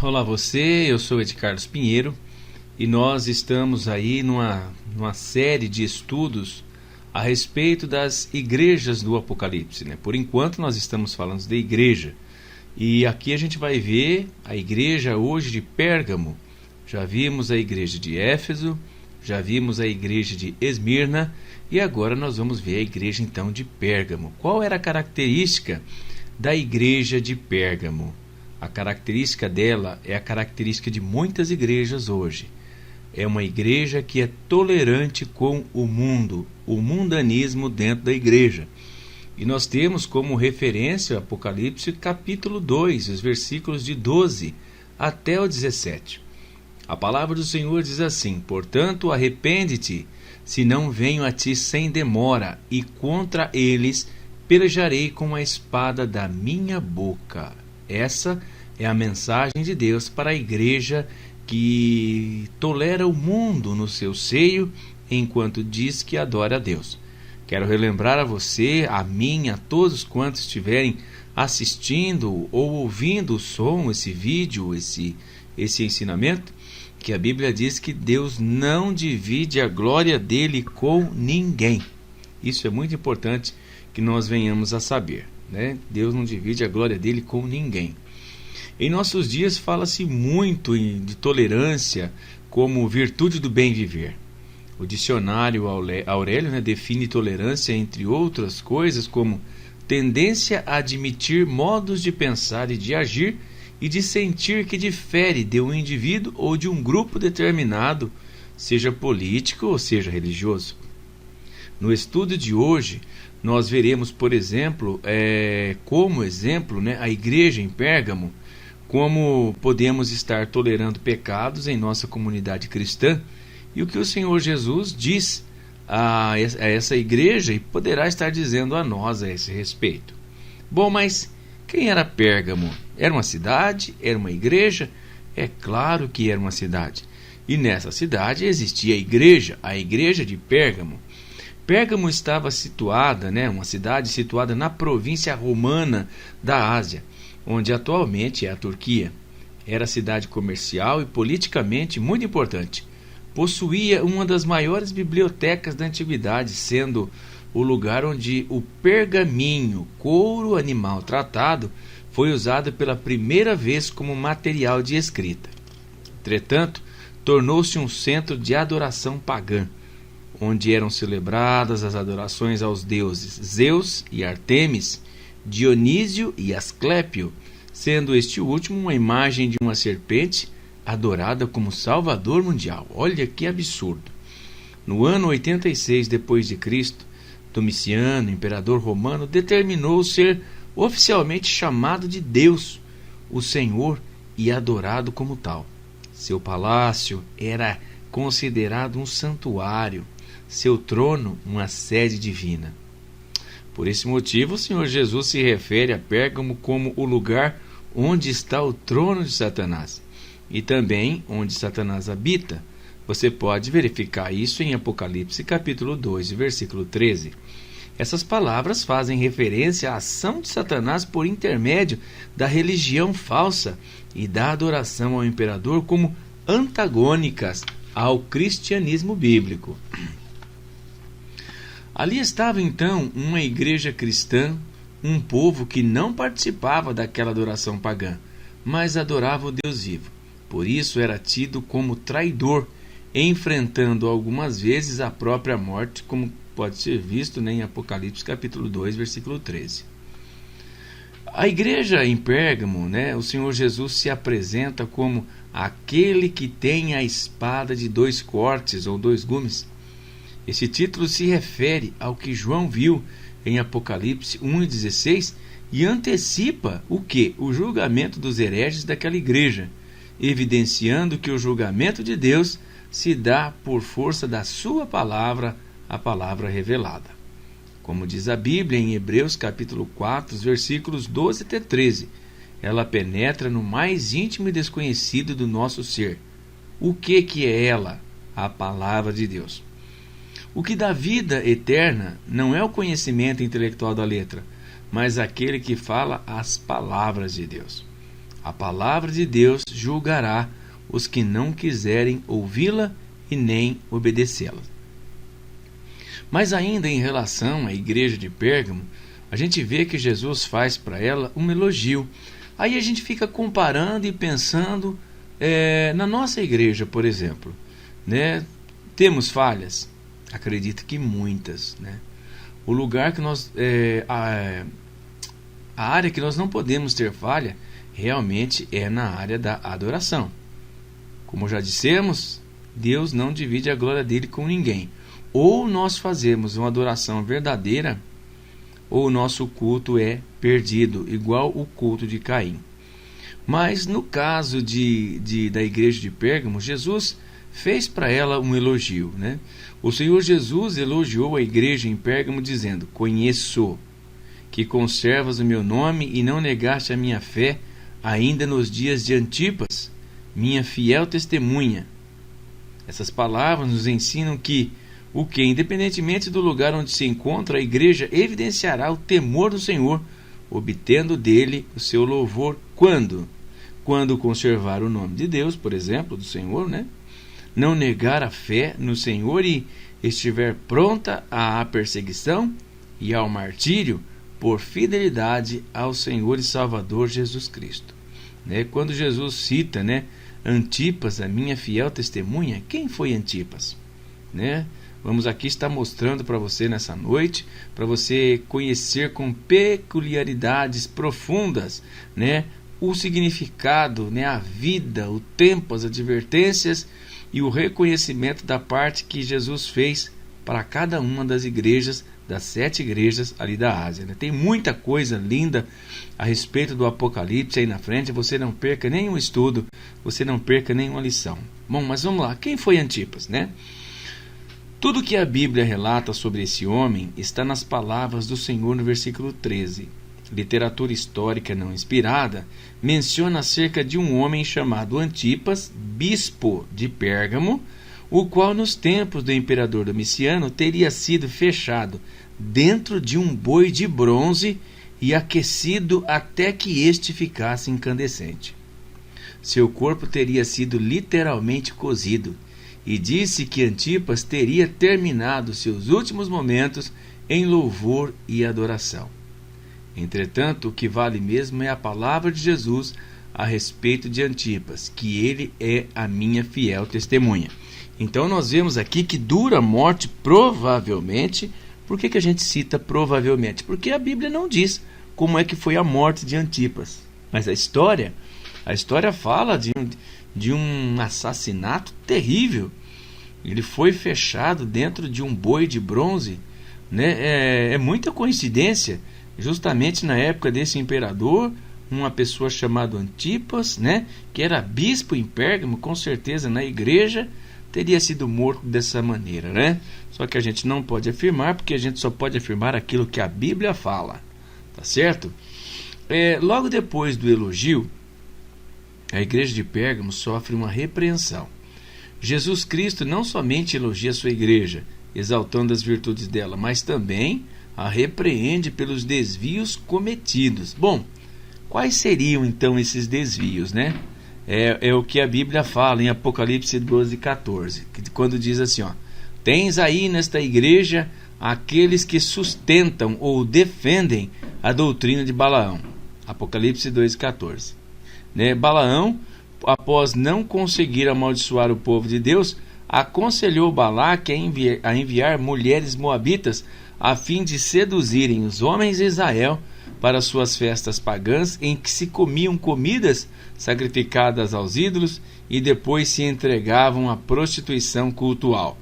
Olá você, eu sou Ed Carlos Pinheiro e nós estamos aí numa série de estudos a respeito das igrejas do Apocalipse, né? Por enquanto nós estamos falando de igreja e aqui a gente vai ver a igreja hoje de Pérgamo. Já vimos a igreja de Éfeso, já vimos a igreja de Esmirna e agora nós vamos ver a igreja então de Pérgamo. Qual era a característica da igreja de Pérgamo? A característica dela é a característica de muitas igrejas hoje. É uma igreja que é tolerante com o mundo, o mundanismo dentro da igreja. E nós temos como referência o Apocalipse capítulo 2, os versículos de 12 até o 17. A palavra do Senhor diz assim: portanto, arrepende-te, senão venho a ti sem demora, e contra eles pelejarei com a espada da minha boca. Essa é a mensagem de Deus para a igreja que tolera o mundo no seu seio, enquanto diz que adora a Deus. Quero relembrar a você, a mim, a todos quantos estiverem assistindo ou ouvindo o som, esse vídeo, esse ensinamento, que a Bíblia diz que Deus não divide a glória dele com ninguém. Isso é muito importante que nós venhamos a saber, né? Deus não divide a glória dele com ninguém. Em nossos dias fala-se muito de tolerância como virtude do bem viver. O dicionário Aurélio, define tolerância, entre outras coisas, como tendência a admitir modos de pensar e de agir e de sentir que difere de um indivíduo ou de um grupo determinado, seja político ou seja religioso. No estudo de hoje, nós veremos, por exemplo, como exemplo, a igreja em Pérgamo, como podemos estar tolerando pecados em nossa comunidade cristã e o que o Senhor Jesus diz a essa igreja e poderá estar dizendo a nós a esse respeito. Bom, mas quem era Pérgamo? Era uma cidade? Era uma igreja? É claro que era uma cidade. E nessa cidade existia a igreja de Pérgamo. Pérgamo estava situada, uma cidade situada na província romana da Ásia, onde atualmente é a Turquia. Era cidade comercial e politicamente muito importante. Possuía uma das maiores bibliotecas da antiguidade, sendo o lugar onde o pergaminho, couro animal tratado, foi usado pela primeira vez como material de escrita. Entretanto, tornou-se um centro de adoração pagã, onde eram celebradas as adorações aos deuses Zeus e Artemis, Dionísio e Asclépio, sendo este último uma imagem de uma serpente adorada como salvador mundial. Olha que absurdo! No ano 86 d.C., Domiciano, imperador romano, determinou ser oficialmente chamado de Deus, o Senhor, e adorado como tal. Seu palácio era considerado um santuário, seu trono uma sede divina. Por esse motivo, o Senhor Jesus se refere a Pérgamo como o lugar onde está o trono de Satanás e também onde Satanás habita. Você pode verificar isso em Apocalipse capítulo 2, versículo 13. Essas palavras fazem referência à ação de Satanás por intermédio da religião falsa e da adoração ao imperador como antagônicas ao cristianismo bíblico. Ali estava então uma igreja cristã, um povo que não participava daquela adoração pagã, mas adorava o Deus vivo. Por isso era tido como traidor, enfrentando algumas vezes a própria morte, como pode ser visto em Apocalipse capítulo 2, versículo 13. A igreja em Pérgamo, o Senhor Jesus se apresenta como aquele que tem a espada de 2 cortes ou 2 gumes. Esse título se refere ao que João viu em Apocalipse 1,16 e antecipa o quê? O julgamento dos hereges daquela igreja, evidenciando que o julgamento de Deus se dá por força da sua palavra, a palavra revelada. Como diz a Bíblia em Hebreus capítulo 4, versículos 12 até 13, ela penetra no mais íntimo e desconhecido do nosso ser. O que é ela? A palavra de Deus. O que dá vida eterna não é o conhecimento intelectual da letra, mas aquele que fala as palavras de Deus. A palavra de Deus julgará os que não quiserem ouvi-la e nem obedecê-la. Mas ainda em relação à igreja de Pérgamo, a gente vê que Jesus faz para ela um elogio. Aí a gente fica comparando e pensando na nossa igreja, por exemplo, né? Temos falhas? Acredito que muitas, né? O lugar que nós a área que nós não podemos ter falha realmente é na área da adoração. Como já dissemos, Deus não divide a glória dele com ninguém. Ou nós fazemos uma adoração verdadeira, ou o nosso culto é perdido, igual o culto de Caim. Mas no caso da igreja de Pérgamo, Jesus fez para ela um elogio, né? O Senhor Jesus elogiou a igreja em Pérgamo dizendo: conheço que conservas o meu nome e não negaste a minha fé, ainda nos dias de Antipas, minha fiel testemunha. Essas palavras nos ensinam que independentemente do lugar onde se encontra, a igreja evidenciará o temor do Senhor, obtendo dele o seu louvor quando conservar o nome de Deus, por exemplo, do Senhor, né? Não negar a fé no Senhor e estiver pronta à perseguição e ao martírio por fidelidade ao Senhor e Salvador Jesus Cristo. Né? Quando Jesus cita, né, Antipas, a minha fiel testemunha, quem foi Antipas? Né? Vamos aqui estar mostrando para você nessa noite, para você conhecer com peculiaridades profundas, né, o significado, né, a vida, o tempo, as advertências e o reconhecimento da parte que Jesus fez para cada uma das igrejas, das 7 igrejas ali da Ásia. Né? Tem muita coisa linda a respeito do Apocalipse aí na frente, você não perca nenhum estudo, você não perca nenhuma lição. Bom, mas vamos lá, quem foi Antipas, né? Tudo que a Bíblia relata sobre esse homem está nas palavras do Senhor no versículo 13. Literatura histórica não inspirada menciona acerca de um homem chamado Antipas, bispo de Pérgamo, o qual nos tempos do imperador Domiciano teria sido fechado dentro de um boi de bronze e aquecido até que este ficasse incandescente. Seu corpo teria sido literalmente cozido, e disse que Antipas teria terminado seus últimos momentos em louvor e adoração. Entretanto, o que vale mesmo é a palavra de Jesus a respeito de Antipas, que ele é a minha fiel testemunha. Então nós vemos aqui que dura a morte provavelmente. Por que a gente cita provavelmente? Porque a Bíblia não diz como é que foi a morte de Antipas. Mas a história fala de um assassinato terrível. Ele foi fechado dentro de um boi de bronze, né? É muita coincidência. Justamente na época desse imperador, uma pessoa chamada Antipas, né, que era bispo em Pérgamo, com certeza na igreja, teria sido morto dessa maneira, né? Só que a gente não pode afirmar, porque a gente só pode afirmar aquilo que a Bíblia fala, tá certo? Logo depois do elogio, a igreja de Pérgamo sofre uma repreensão. Jesus Cristo não somente elogia a sua igreja, exaltando as virtudes dela, mas também a repreende pelos desvios cometidos. Bom, quais seriam então esses desvios, né? É o que a Bíblia fala em Apocalipse 12:14, quando diz assim, ó: tens aí nesta igreja aqueles que sustentam ou defendem a doutrina de Balaão. Apocalipse 2:14. Né? Balaão, após não conseguir amaldiçoar o povo de Deus, aconselhou Balaque a enviar mulheres moabitas a fim de seduzirem os homens de Israel para suas festas pagãs, em que se comiam comidas sacrificadas aos ídolos e depois se entregavam à prostituição cultual.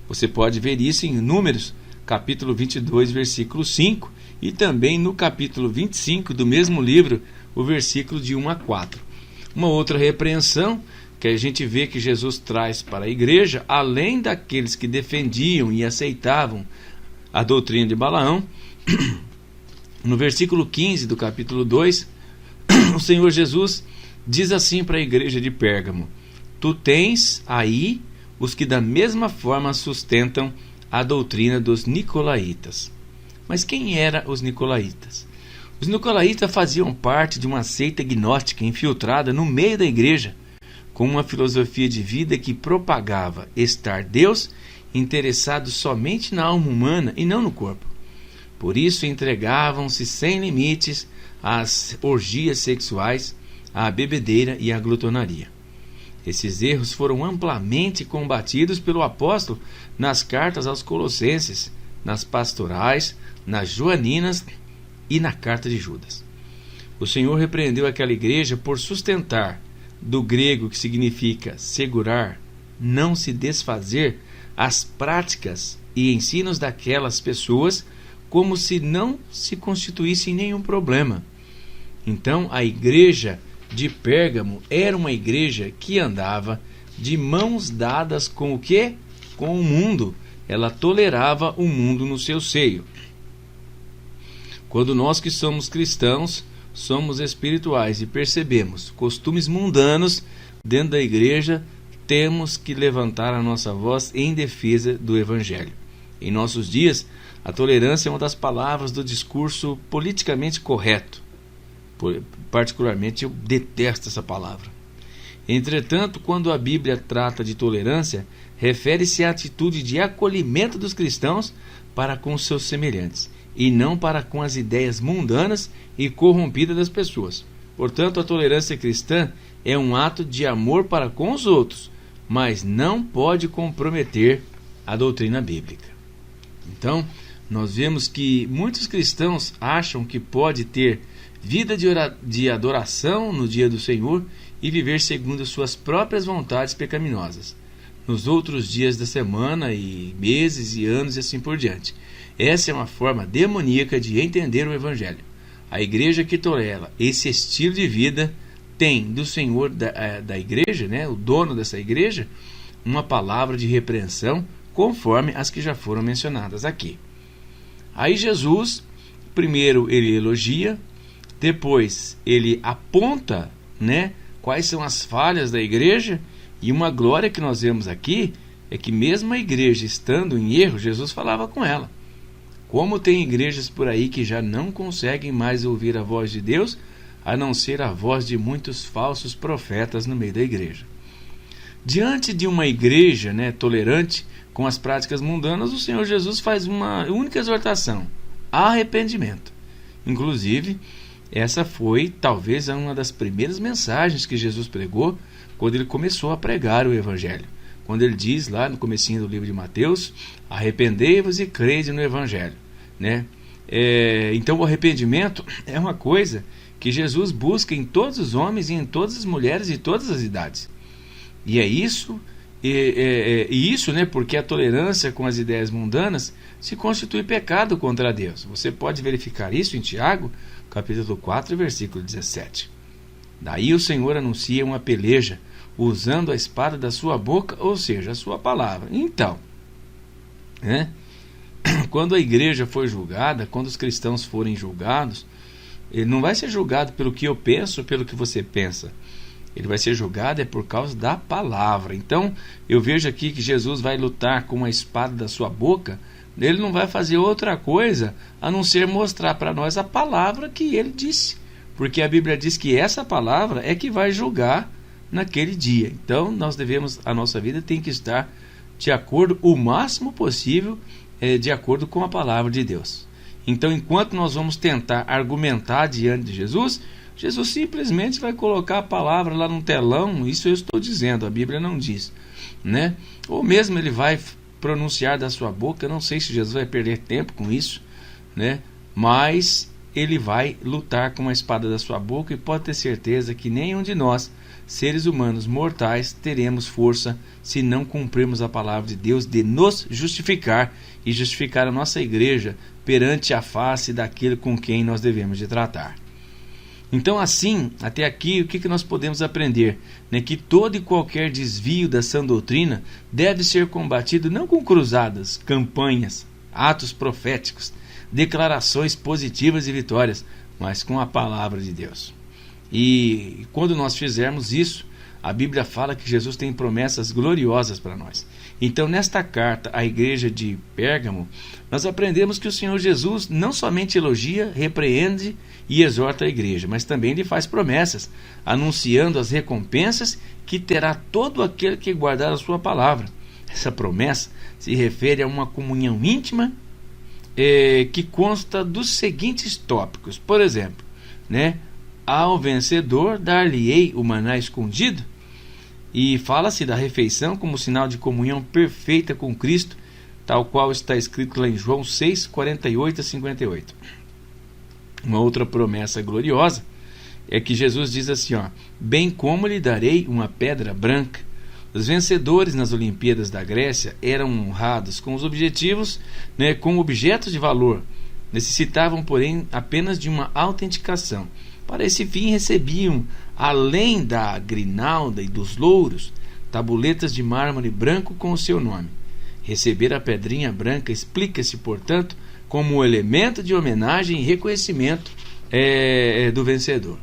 Você pode ver isso em Números, capítulo 22, versículo 5, e também no capítulo 25 do mesmo livro, o versículo de 1 a 4. Uma outra repreensão que a gente vê que Jesus traz para a igreja, além daqueles que defendiam e aceitavam a doutrina de Balaão, no versículo 15 do capítulo 2, o Senhor Jesus diz assim para a igreja de Pérgamo: tu tens aí os que da mesma forma sustentam a doutrina dos nicolaítas. Mas quem eram os nicolaítas? Os nicolaítas faziam parte de uma seita gnóstica infiltrada no meio da igreja, com uma filosofia de vida que propagava estar Deus interessado somente na alma humana e não no corpo. Por isso entregavam-se sem limites às orgias sexuais, à bebedeira e à glutonaria. Esses erros foram amplamente combatidos pelo apóstolo nas cartas aos Colossenses, nas pastorais, nas joaninas e na carta de Judas. O Senhor repreendeu aquela igreja por sustentar, do grego que significa segurar, não se desfazer, as práticas e ensinos daquelas pessoas como se não se constituísse nenhum problema. Então a igreja de Pérgamo era uma igreja que andava de mãos dadas com o quê? Com o mundo. Ela tolerava o mundo no seu seio. Quando nós que somos cristãos, somos espirituais e percebemos costumes mundanos dentro da igreja, temos que levantar a nossa voz em defesa do Evangelho. Em nossos dias, a tolerância é uma das palavras do discurso politicamente correto. Particularmente, eu detesto essa palavra. Entretanto, quando a Bíblia trata de tolerância, refere-se à atitude de acolhimento dos cristãos para com seus semelhantes, e não para com as ideias mundanas e corrompidas das pessoas. Portanto, a tolerância cristã é um ato de amor para com os outros, mas não pode comprometer a doutrina bíblica. Então, nós vemos que muitos cristãos acham que pode ter vida de adoração no dia do Senhor e viver segundo suas próprias vontades pecaminosas nos outros dias da semana e meses e anos e assim por diante. Essa é uma forma demoníaca de entender o Evangelho. A igreja que tolera esse estilo de vida tem do Senhor da igreja, né, o dono dessa igreja, uma palavra de repreensão conforme as que já foram mencionadas aqui. Aí Jesus, primeiro ele elogia, depois ele aponta, né, quais são as falhas da igreja, e uma glória que nós vemos aqui é que mesmo a igreja estando em erro, Jesus falava com ela. Como tem igrejas por aí que já não conseguem mais ouvir a voz de Deus, a não ser a voz de muitos falsos profetas no meio da igreja. Diante de uma igreja, né, tolerante com as práticas mundanas, o Senhor Jesus faz uma única exortação: arrependimento. Inclusive, essa foi talvez uma das primeiras mensagens que Jesus pregou quando ele começou a pregar o Evangelho. Quando ele diz lá no comecinho do livro de Mateus: arrependei-vos e crede no Evangelho, né? Então o arrependimento é uma coisa que Jesus busca em todos os homens e em todas as mulheres e todas as idades. E é isso, né, porque a tolerância com as ideias mundanas se constitui pecado contra Deus. Você pode verificar isso em Tiago, capítulo 4, versículo 17. Daí o Senhor anuncia uma peleja, usando a espada da sua boca, ou seja, a sua palavra. Então, quando a igreja for julgada, quando os cristãos forem julgados, ele não vai ser julgado pelo que eu penso, pelo que você pensa. Ele vai ser julgado por causa da palavra. Então, eu vejo aqui que Jesus vai lutar com a espada da sua boca. Ele não vai fazer outra coisa a não ser mostrar para nós a palavra que ele disse. Porque a Bíblia diz que essa palavra é que vai julgar naquele dia. Então, a nossa vida tem que estar de acordo o máximo possível, de acordo com a palavra de Deus. Então, enquanto nós vamos tentar argumentar diante de Jesus, Jesus simplesmente vai colocar a palavra lá no telão. Isso eu estou dizendo, a Bíblia não diz, né? Ou mesmo ele vai pronunciar da sua boca. Eu não sei se Jesus vai perder tempo com isso, né? Mas ele vai lutar com a espada da sua boca, e pode ter certeza que nenhum de nós, seres humanos mortais, teremos força se não cumprirmos a palavra de Deus de nos justificar e justificar a nossa igreja perante a face daquele com quem nós devemos de tratar. Então, assim, até aqui, o que nós podemos aprender? Né? Que todo e qualquer desvio da sã doutrina deve ser combatido não com cruzadas, campanhas, atos proféticos, declarações positivas e vitórias, mas com a palavra de Deus. E quando nós fizermos isso, A Bíblia fala que Jesus tem promessas gloriosas para nós. Então, nesta carta à igreja de Pérgamo, nós aprendemos que o Senhor Jesus não somente elogia, repreende e exorta a igreja, mas também lhe faz promessas, anunciando as recompensas que terá todo aquele que guardar a sua palavra. Essa promessa se refere a uma comunhão íntima que consta dos seguintes tópicos. Por exemplo, ao vencedor dar-lhe-ei o maná escondido, e fala-se da refeição como sinal de comunhão perfeita com Cristo, tal qual está escrito lá em João 6, 48 a 58. Uma outra promessa gloriosa é que Jesus diz assim, bem como lhe darei uma pedra branca. Os vencedores nas Olimpíadas da Grécia eram honrados com os objetivos, com objetos de valor. Necessitavam, porém, apenas de uma autenticação. Para esse fim recebiam, além da grinalda e dos louros, tabuletas de mármore branco com o seu nome. Receber a pedrinha branca explica-se, portanto, como um elemento de homenagem e reconhecimento do vencedor.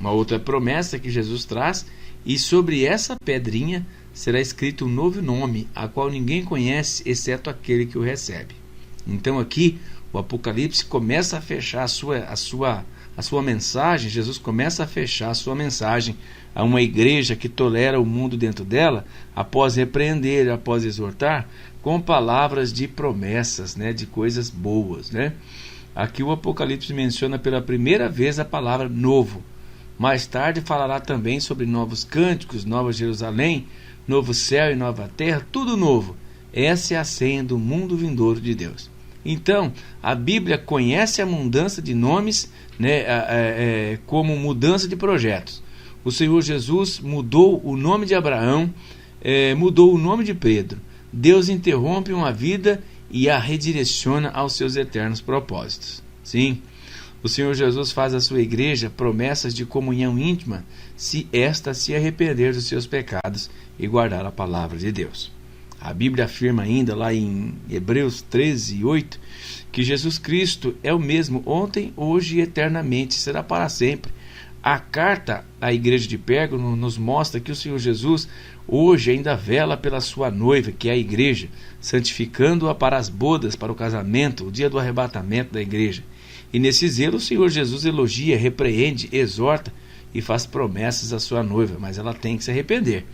Uma outra promessa que Jesus traz, e sobre essa pedrinha será escrito um novo nome, a qual ninguém conhece, exceto aquele que o recebe. Então aqui o Apocalipse começa a fechar a sua mensagem. Jesus começa a fechar a sua mensagem a uma igreja que tolera o mundo dentro dela, após repreender, após exortar, com palavras de promessas, de coisas boas. Aqui o Apocalipse menciona pela primeira vez a palavra novo. Mais tarde falará também sobre novos cânticos, Nova Jerusalém, novo céu e nova terra, tudo novo. Essa é a senha do mundo vindouro de Deus. Então, a Bíblia conhece a mudança de nomes, como mudança de projetos. O Senhor Jesus mudou o nome de Abraão, mudou o nome de Pedro. Deus interrompe uma vida e a redireciona aos seus eternos propósitos. Sim, o Senhor Jesus faz à sua igreja promessas de comunhão íntima, se esta se arrepender dos seus pecados e guardar a palavra de Deus. A Bíblia afirma ainda lá em Hebreus 13, 8, que Jesus Cristo é o mesmo ontem, hoje e eternamente, será para sempre. A carta à igreja de Pérgamo nos mostra que o Senhor Jesus hoje ainda vela pela sua noiva, que é a igreja, santificando-a para as bodas, para o casamento, o dia do arrebatamento da igreja. E nesse zelo o Senhor Jesus elogia, repreende, exorta e faz promessas à sua noiva, mas ela tem que se arrepender.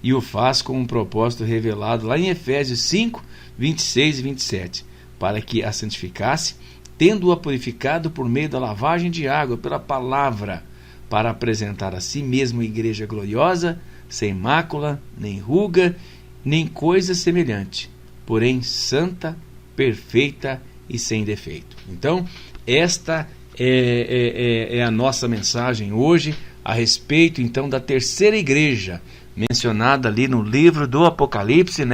E o faz com um propósito revelado lá em Efésios 5, 26 e 27, para que a santificasse, tendo-a purificado por meio da lavagem de água pela palavra, para apresentar a si mesmo igreja gloriosa, sem mácula, nem ruga, nem coisa semelhante, porém santa, perfeita e sem defeito. Então, esta é a nossa mensagem hoje a respeito, então, da terceira igreja mencionada ali no livro do Apocalipse,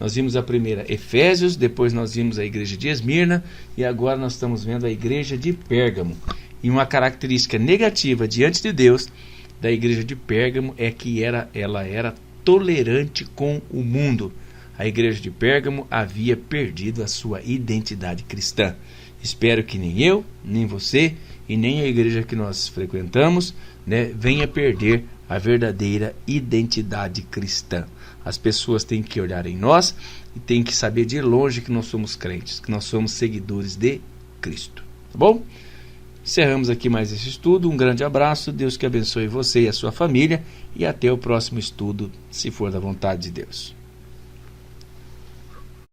Nós vimos a primeira, Efésios, depois nós vimos a igreja de Esmirna e agora nós estamos vendo a igreja de Pérgamo. E uma característica negativa diante de Deus da igreja de Pérgamo é que ela era tolerante com o mundo. A igreja de Pérgamo havia perdido a sua identidade cristã. Espero que nem eu, nem você e nem a igreja que nós frequentamos venha perder a verdadeira identidade cristã. As pessoas têm que olhar em nós e têm que saber de longe que nós somos crentes, que nós somos seguidores de Cristo. Tá bom? Encerramos aqui mais esse estudo. Um grande abraço, Deus que abençoe você e a sua família e até o próximo estudo, se for da vontade de Deus.